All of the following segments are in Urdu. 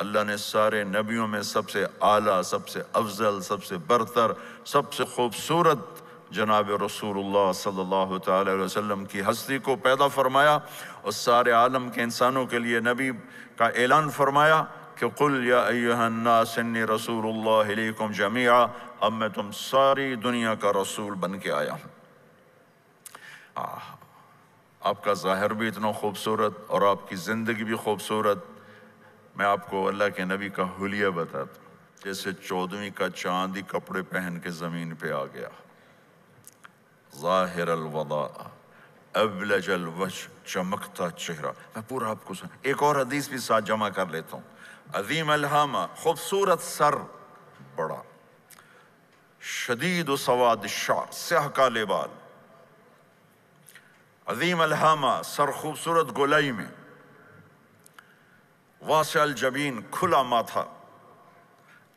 اللہ نے سارے نبیوں میں سب سے اعلیٰ، سب سے افضل، سب سے برتر، سب سے خوبصورت جناب رسول اللہ صلی اللہ تعالی علیہ وسلم کی ہستی کو پیدا فرمایا، اور سارے عالم کے انسانوں کے لیے نبی کا اعلان فرمایا کہ قل یا ایہا الناس انی رسول اللہ الیکم جمیعا، اب میں تم ساری دنیا کا رسول بن کے آیا ہوں۔ آپ کا ظاہر بھی اتنا خوبصورت اور آپ کی زندگی بھی خوبصورت۔ میں آپ کو اللہ کے نبی کا حلیہ بتاتا ہوں، جیسے 14ویں کا چاند ہی کپڑے پہن کے زمین پہ آ گیا، ظاہر الوضاء ابلج الوجہ، چمکتا چہرہ۔ میں پورا آپ کو ایک اور حدیث بھی ساتھ جمع کر لیتا ہوں۔ عظیم الہامہ، خوبصورت سر، بڑا شدید و سواد الشعر، سیاہ کالے بال، عظیم الہامہ، سر خوبصورت گولائی میں، واسع الجبین، کھلا ماتھا،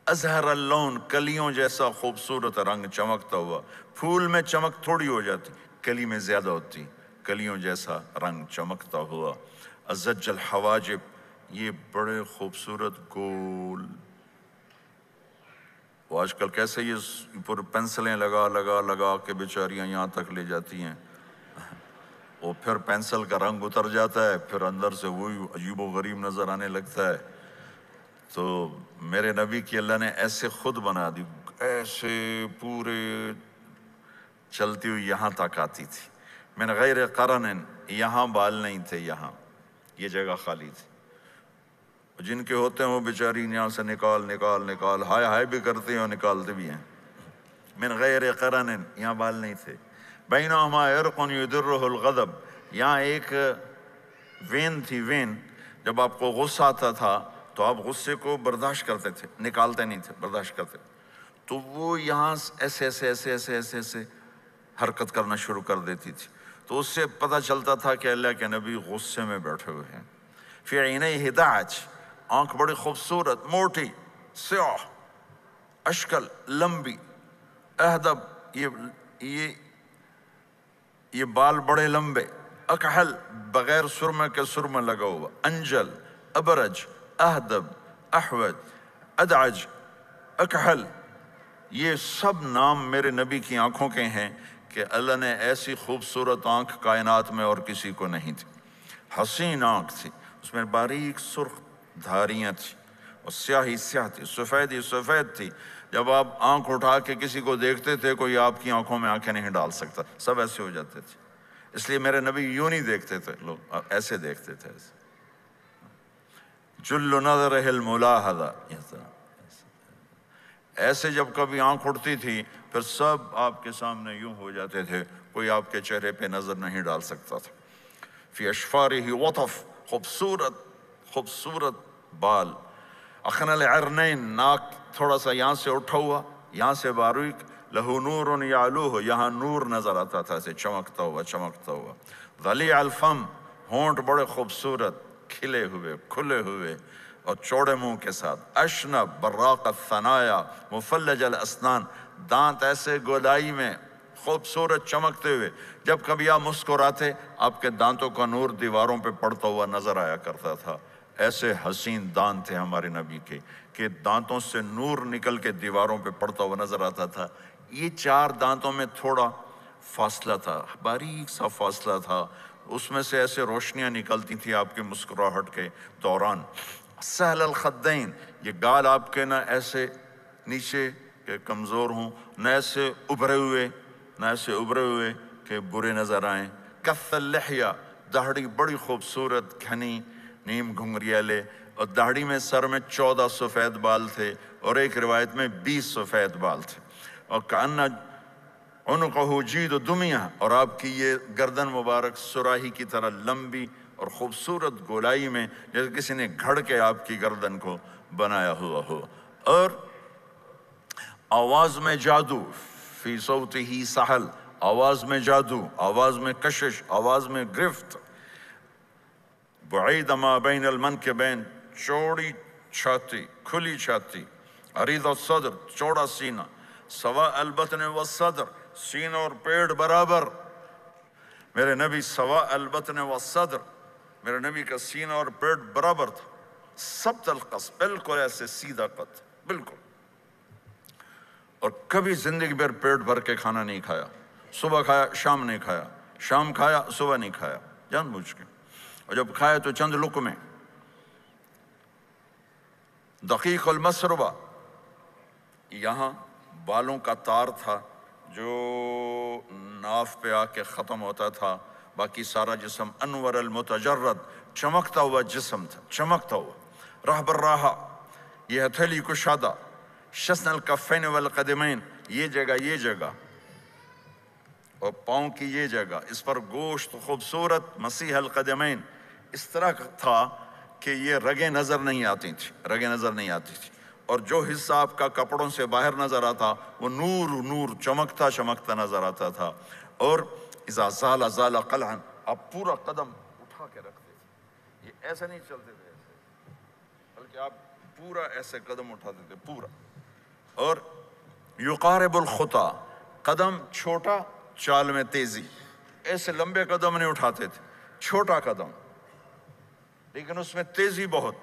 ازہر اللون، کلیوں جیسا خوبصورت رنگ چمکتا ہوا۔ پھول میں چمک تھوڑی ہو جاتی، کلی میں زیادہ ہوتی، کلیوں جیسا رنگ چمکتا ہوا۔ ازج الحواجب، یہ بڑے خوبصورت گول، وہ آج کل کیسے یہ پر پینسلیں لگا کے بیچاریاں یہاں تک لے جاتی ہیں، وہ پھر پینسل کا رنگ اتر جاتا ہے، پھر اندر سے وہی عجیب و غریب نظر آنے لگتا ہے۔ تو میرے نبی کی اللہ نے ایسے خود بنا دی، ایسے پورے چلتی ہوئی یہاں تک آتی تھی، من غیر قرن، یہاں بال نہیں تھے، یہاں یہ جگہ خالی تھی۔ جن کے ہوتے ہیں وہ بیچاری یہاں سے نکال ہائے بھی کرتے ہیں اور نکالتے بھی ہیں۔ من غیر قرن، یہاں بال نہیں تھے۔ بینہما عرق یدرہ الغضب، یہاں ایک وین تھی، وین، جب آپ کو غصہ آتا تھا تو آپ غصے کو برداشت کرتے تھے، نکالتے نہیں تھے، برداشت کرتے، تو وہ یہاں ایسے حرکت کرنا شروع کر دیتی تھی، تو اس سے پتہ چلتا تھا کہ اللہ کے نبی غصے میں بیٹھے ہوئے ہیں۔ فی عینیہ دعج، آنکھ بڑی خوبصورت، موٹی، سیاہ، اشکل، لمبی، اہدب، یہ بال بڑے لمبے، اکحل، بغیر سرمے کے سرمہ لگا ہوا، انجل، ابرج، اہدب، احوج، ادعج، اکحل، یہ سب نام میرے نبی کی آنکھوں کے ہیں کہ اللہ نے ایسی خوبصورت آنکھ کائنات میں اور کسی کو نہیں تھی۔ حسین آنکھ تھی، اس میں باریک سرخ دھاریاں تھی، اور سیاہی سیاہ تھی، سفیدی سفید تھی۔ جب آپ آنکھ اٹھا کے کسی کو دیکھتے تھے، کوئی آپ کی آنکھوں میں آنکھیں نہیں ڈال سکتا، سب ایسے ہو جاتے تھے۔ اس لیے میرے نبی یوں نہیں دیکھتے تھے، لوگ ایسے دیکھتے تھے، جل نظرہ الملاحظہ، ایسے جب کبھی آنکھ اٹھتی تھی پھر سب آپ کے سامنے یوں ہو جاتے تھے، کوئی آپ کے چہرے پہ نظر نہیں ڈال سکتا تھا۔ فی اشفارہ وطف، خوبصورت بال، اخن العرنین، ناک تھوڑا سا یہاں سے اٹھا ہوا، یہاں سے باریک، لہو نور یعلوہ، یہاں نور نظر آتا تھا، اسے چمکتا ہوا۔ ضلیع الفم، ہونٹ بڑے خوبصورت، کھلے ہوئے اور چوڑے منہ کے ساتھ۔ اشنب براق الثنایا، مفلج الاسنان، دانت ایسے گودائی میں خوبصورت چمکتے ہوئے، جب کبھی آپ مسکراتے آپ کے دانتوں کا نور دیواروں پہ پڑتا ہوا نظر آیا کرتا تھا۔ ایسے حسین دانت تھے ہمارے نبی کے کہ دانتوں سے نور نکل کے دیواروں پہ پڑتا ہوا نظر آتا تھا۔ یہ 4 دانتوں میں تھوڑا فاصلہ تھا، باریک سا فاصلہ تھا، اس میں سے ایسے روشنیاں نکلتی تھی آپ کے مسکراہٹ کے دوران۔ سہل الخدین، یہ گال آپ کے نہ ایسے نیچے کہ کمزور ہوں، نہ ایسے ابھرے ہوئے کہ برے نظر آئیں۔ کث اللحیہ، داڑھی بڑی خوبصورت گھنی، نیم گھنگریالے، اور داڑھی میں سر میں 14 سفید بال تھے، اور ایک روایت میں 20 سفید بال تھے۔ اور کأن عنقہ جید دمیہ، اور آپ کی یہ گردن مبارک سراہی کی طرح لمبی اور خوبصورت گولائی میں، جیسے کسی نے گھڑ کے آپ کی گردن کو بنایا ہوا ہو۔ اور آواز میں جادو، فی صوتہ سحل، آواز میں جادو، آواز میں کشش، آواز میں گرفت۔ بعید ما بین المنکبین، چوڑی چھاتی، کھلی چھاتی۔ عریض الصدر، چوڑا سینہ۔ سواء البطن والصدر، سینہ اور پیٹ برابر۔ میرے نبی سواء البطن والصدر، میرے نبی کا سینہ اور پیٹ برابر تھا۔ سبت القص، بالکل ایسے سیدھا قد، بالکل. اور کبھی زندگی بھر پیٹ بھر کے کھانا نہیں کھایا، صبح کھایا شام نہیں کھایا، شام کھایا صبح نہیں کھایا، جان بوجھ کے. اور جب کھایا تو چند لقمے. دقیق المسربہ، یہاں بالوں کا تار تھا جو ناف پہ آ کے ختم ہوتا تھا، باقی سارا جسم انور المتجرد، چمکتا ہوا جسم تھا، چمکتا ہوا. راہ بر راہا، یہ ہتھیلی کشادہ، شسن الکفین والقدمین، یہ جگہ اور پاؤں کی یہ جگہ، اس پر گوشت خوبصورت مسیح القدمین، اس طرح تھا کہ یہ رگیں نظر نہیں آتی تھی. اور جو حصہ آپ کا کپڑوں سے باہر نظر آتا وہ نور چمکتا نظر آتا تھا. اور اذا زال قلعا، آپ پورا قدم اٹھا کے رکھتے تھے، یہ ایسے نہیں چلتے تھے ایسے، بلکہ آپ پورا ایسے قدم اٹھاتے تھے پورا. اور یقارب الخطا، قدم چھوٹا چال میں تیزی، ایسے لمبے قدم نہیں اٹھاتے تھے، چھوٹا قدم لیکن اس میں تیزی بہت.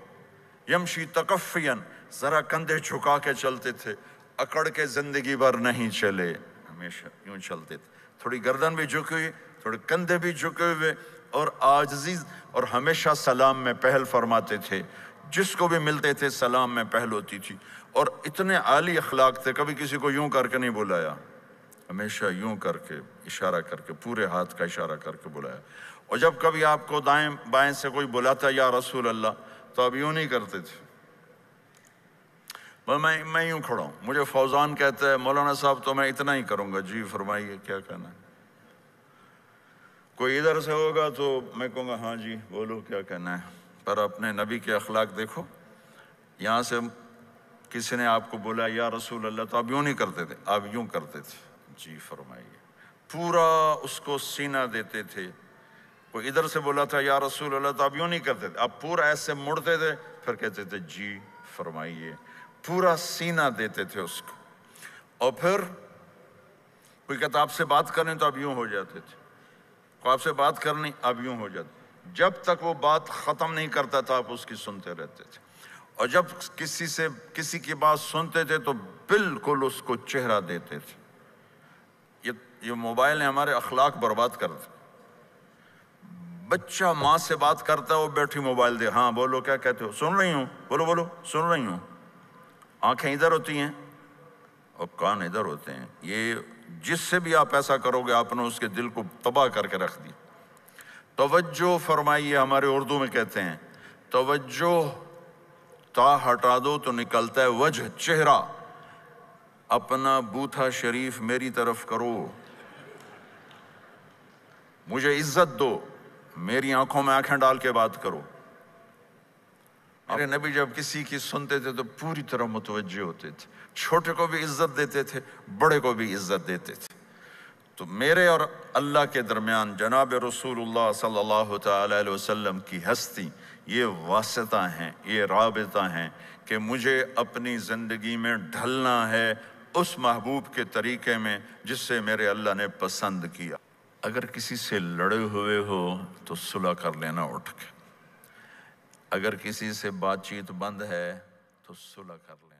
یمشی تکفین، ذرا کندھے جھکا کے چلتے تھے، اکڑ کے زندگی بھر نہیں چلے، ہمیشہ یوں چلتے تھے، تھوڑی گردن بھی جھکی ہوئی، تھوڑے کندھے بھی جھکے ہوئے، اور عاجزی. اور ہمیشہ سلام میں پہل فرماتے تھے، جس کو بھی ملتے تھے سلام میں پہل ہوتی تھی. اور اتنے عالی اخلاق تھے، کبھی کسی کو یوں کر کے نہیں بلایا، ہمیشہ یوں کر کے اشارہ کر کے، پورے ہاتھ کا اشارہ کر کے بلایا. اور جب کبھی آپ کو دائیں بائیں سے کوئی بلاتا یا رسول اللہ تو آپ یوں نہیں کرتے تھے. میں یوں کھڑا ہوں، مجھے فوزان کہتا ہے مولانا صاحب تو میں اتنا ہی کروں گا. جی فرمائیے کیا کہنا ہے. کوئی ادھر سے ہوگا تو میں کہوں گا ہاں جی بولو کیا کہنا ہے. پر اپنے نبی کے اخلاق دیکھو، یہاں سے کسی نے آپ کو بولا یا رسول اللہ تو آپ یوں نہیں کرتے تھے، آپ یوں کرتے تھے. جی فرمائیے، پورا اس کو سینہ دیتے تھے. کوئی ادھر سے بولا تھا یا رسول اللہ تو آپ یوں نہیں کرتے تھے، آپ پورا ایسے مڑتے تھے، پھر کہتے تھے جی فرمائیے، پورا سینہ دیتے تھے اس کو. اور پھر کوئی کہتا آپ سے بات کریں تو آپ یوں ہو جاتے تھے، کوئی آپ سے بات کرنی آپ یوں ہو جاتے. جب تک وہ بات ختم نہیں کرتا تھا آپ اس کی سنتے رہتے تھے. اور جب کسی کی بات سنتے تھے تو بالکل اس کو چہرہ دیتے تھے. یہ موبائل نے ہمارے اخلاق برباد کر دے. بچہ ماں سے بات کرتا ہے وہ بیٹھی موبائل دے، ہاں بولو کیا کہتے ہو، سن رہی ہوں، بولو سن رہی ہوں. آنکھیں ادھر ہوتی ہیں اور کان ادھر ہوتے ہیں. یہ جس سے بھی آپ ایسا کرو گے آپ نے اس کے دل کو تباہ کر کے رکھ دی. توجہ فرمائیے، ہمارے اردو میں کہتے ہیں توجہ، تا ہٹا دو تو نکلتا ہے وجہ، چہرہ. اپنا بوتھا شریف میری طرف کرو، مجھے عزت دو، میری آنکھوں میں آنکھیں ڈال کے بات کرو. میرے نبی جب کسی کی سنتے تھے تو پوری طرح متوجہ ہوتے تھے، چھوٹے کو بھی عزت دیتے تھے، بڑے کو بھی عزت دیتے تھے. تو میرے اور اللہ کے درمیان جناب رسول اللہ صلی اللہ تعالی علیہ وسلم کی ہستی، یہ واسطہ ہیں، یہ رابطہ ہیں کہ مجھے اپنی زندگی میں ڈھلنا ہے اس محبوب کے طریقے میں جس سے میرے اللہ نے پسند کیا. اگر کسی سے لڑے ہوئے ہو تو صلح کر لینا اٹھ کے، اگر کسی سے بات چیت بند ہے تو صلح کر لینا.